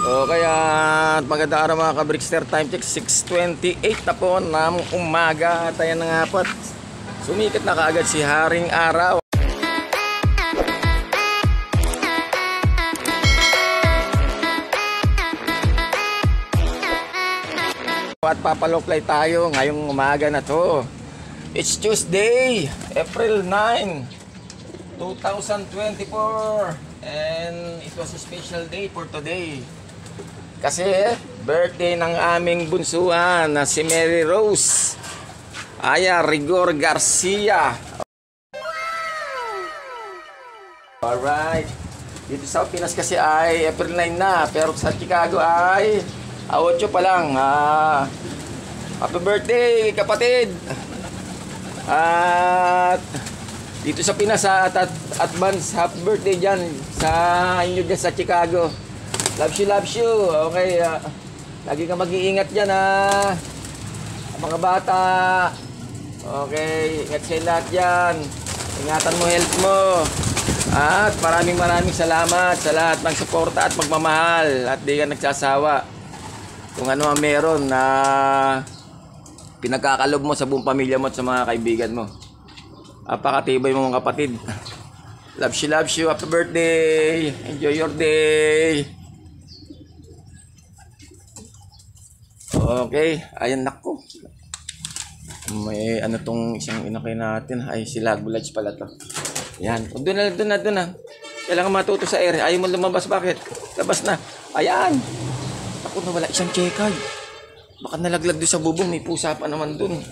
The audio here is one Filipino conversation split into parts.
Okay, at magandang araw mga ka-Brickster. Time check 6:28 na po ng umaga. At ayan na nga po, sumikat na kaagad si Haring Araw. At papaloklay tayo ngayong umaga na to. It's Tuesday, April 9, 2024. And it was a special day for today. Kasi birthday ng aming bunsuan na si Mary Rose Aya Rigor Garcia. Alright. Dito sa Pinas kasi ay April 9 na. Pero sa Chicago ay 8 pa lang. Happy birthday kapatid. At dito sa Pinas at advance happy birthday dyan sa inyo dyan sa Chicago. Loves you. Okay, lagi ka mag-iingat dyan mga bata. Okay, ingat sa lahat dyan. Ingatan mo health mo. At maraming salamat sa lahat ng suporta at magmamahal. At di ka nagsasawa kung ano ang meron na pinagkakalob mo sa buong pamilya mo at sa mga kaibigan mo. Apakatibay mo mga kapatid. Loves you. Happy birthday. Enjoy your day. Okay. Ayan, nako. May ano tong isang inakay natin. Ay, sila Gulads pala to. Ayan. Doon na. Kailangan matuto sa air. Ayaw mo lumabas. Bakit? Labas na. Ayan. Ako, nawala isang checkay. Baka nalaglag doon sa bubong. May pusa pa naman doon.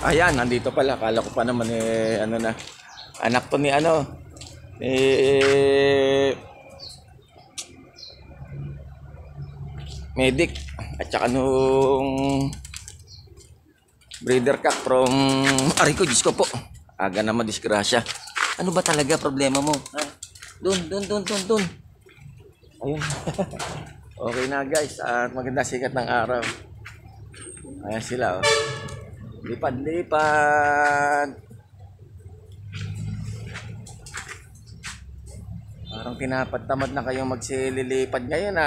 Ayan, nandito pala. Kala ko pa naman ano na. Anak to ni ano. Medic. At saka nung breeder cock from Arico. Diyos ko po. Aga naman disgrasya. Ano ba talaga problema mo? Doon. Ayun. Okay na guys. At maganda sikat ng araw. Ayan sila oh. Lipad. Parang tinapat-tamad na kayong magsililipad ngayon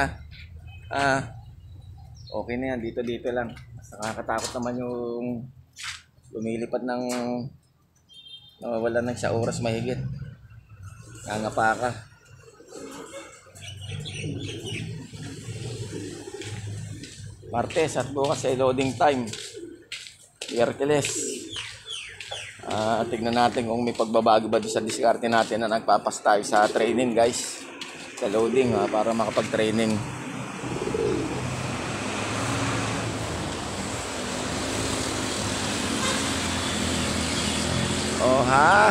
okay na yan. Dito lang. Mas nakakatakot naman yung lumilipad ng nawawalan ng sa oras mahigit. Nangapa ka. Martes at bukas ay loading time. Miyerkules. Tignan natin kung may pagbabago ba sa diskarte natin na nagpapas tayo sa training guys. Sa loading para makapag-training.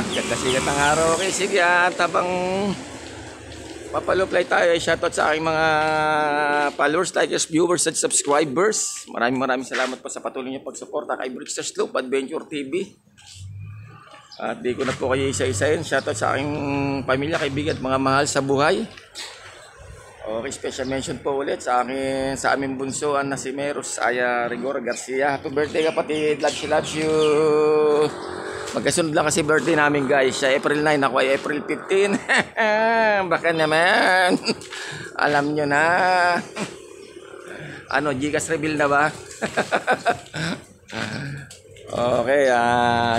Kagkasigat ang araw. Okay, sige habang papaloplay tayo, shoutout sa aking mga followers, likers, viewers at subscribers. Maraming salamat po sa patuloy niyo pagsuporta kay Brickster Slope Adventure TV. At di ko na po kayo isa-isahin. Shoutout sa aking pamilya, kaibigan at mga mahal sa buhay. Okay, special mention po ulit sa aming bunsoan na si Meros Aya Rigor Garcia. Happy birthday kapatid. Loves you. Magkasunod lang kasi birthday namin guys. Siya April 9, ako ay April 15. Baka naman. Alam nyo na. Gcash reveal na ba? Okay,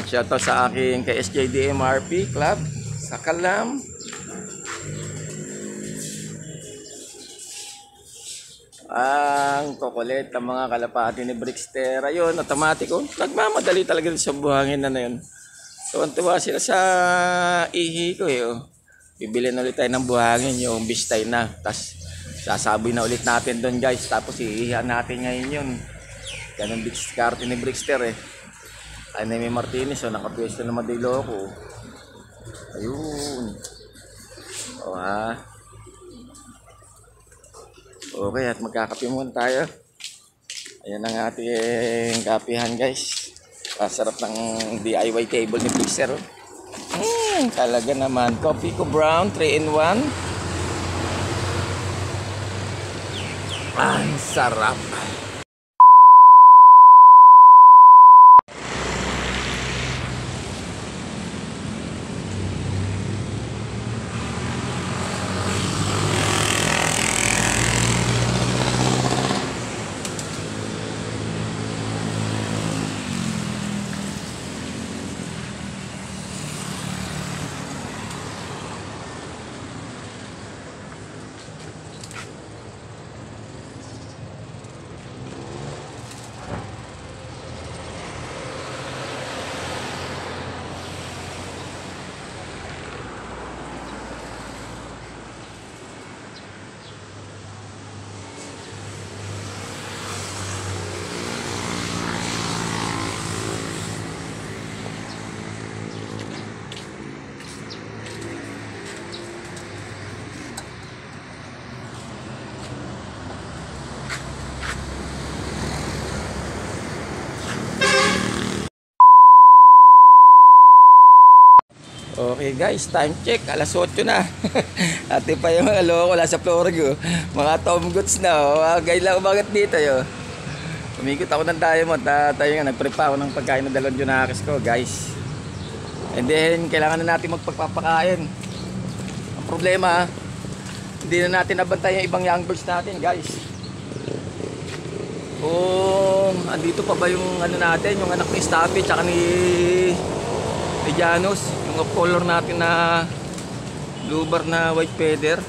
shoutout sa aking KSJDMRP Club sa Kalam. Ang kukulit ang mga kalapati ni Brickster. Ayun, automatiko. Nagmamadali talaga sa buhangin na yun. Tuwan-tuwa sila sa ihi ko Bibili na ulit tayo ng buhangin, yung bistay na. Tapos sasaboy na ulit natin doon guys. Tapos iihihan natin ngayon yun. Ganun diskarte ni Brickster Ay na may Martinez nakapwesto naman di loko. Ayun. Okay, at magkakape muna tayo. Ayan ang ating kapihan guys. Sarap ng DIY table ni Brickster talaga naman. Coffee ko brown 3-in-1. Ang sarap. Okay guys, time check. Alas 8 na. Ate pa yung mga loko wala sa Florgo. Mga Tom Goods na. Gay lang umagat dito yo. Umikot ako ng Diamond. Tayo nga, nagprep ako ng pagkain ng dalawang junakis ko guys. And then, kailangan na natin magpagpapakain. Ang problema, hindi na natin nabantay yung ibang young birds natin guys. Andito pa ba yung ano natin, yung anak ni Staffy tsaka ni Janus, yung off color natin na blue bar na white feather.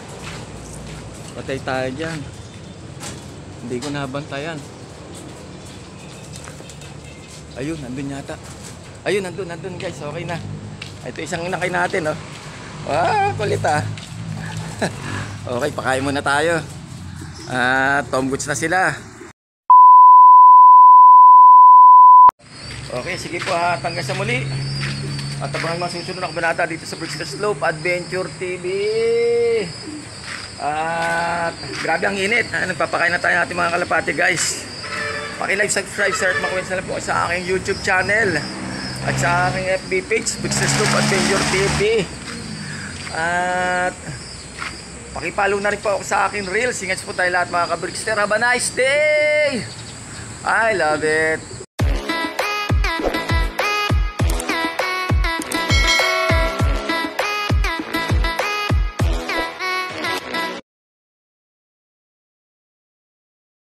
Patay tayo dyan. Hindi ko nabantayan. Ayun, nandun yata. Ayun, nandun guys, okay na. Ito isang inakay natin, oh. Kulit ah. Okay, pakain muna tayo. Tom Goods na sila. Okay, sige po ha, hanggang sa muli. At abangan mga susunod na kabanata dito sa Bricks the Slope Adventure TV. At grabe ang init. Nagpapakain na tayo natin mga kalapati guys. Paki-like, subscribe, share at makuwins na lang po sa aking YouTube channel. At sa aking FB page, Bricks the Slope Adventure TV. At pakipalo na rin po ako sa aking reels. Ingat po tayo lahat mga ka-Brickster. Have a nice day! I love it!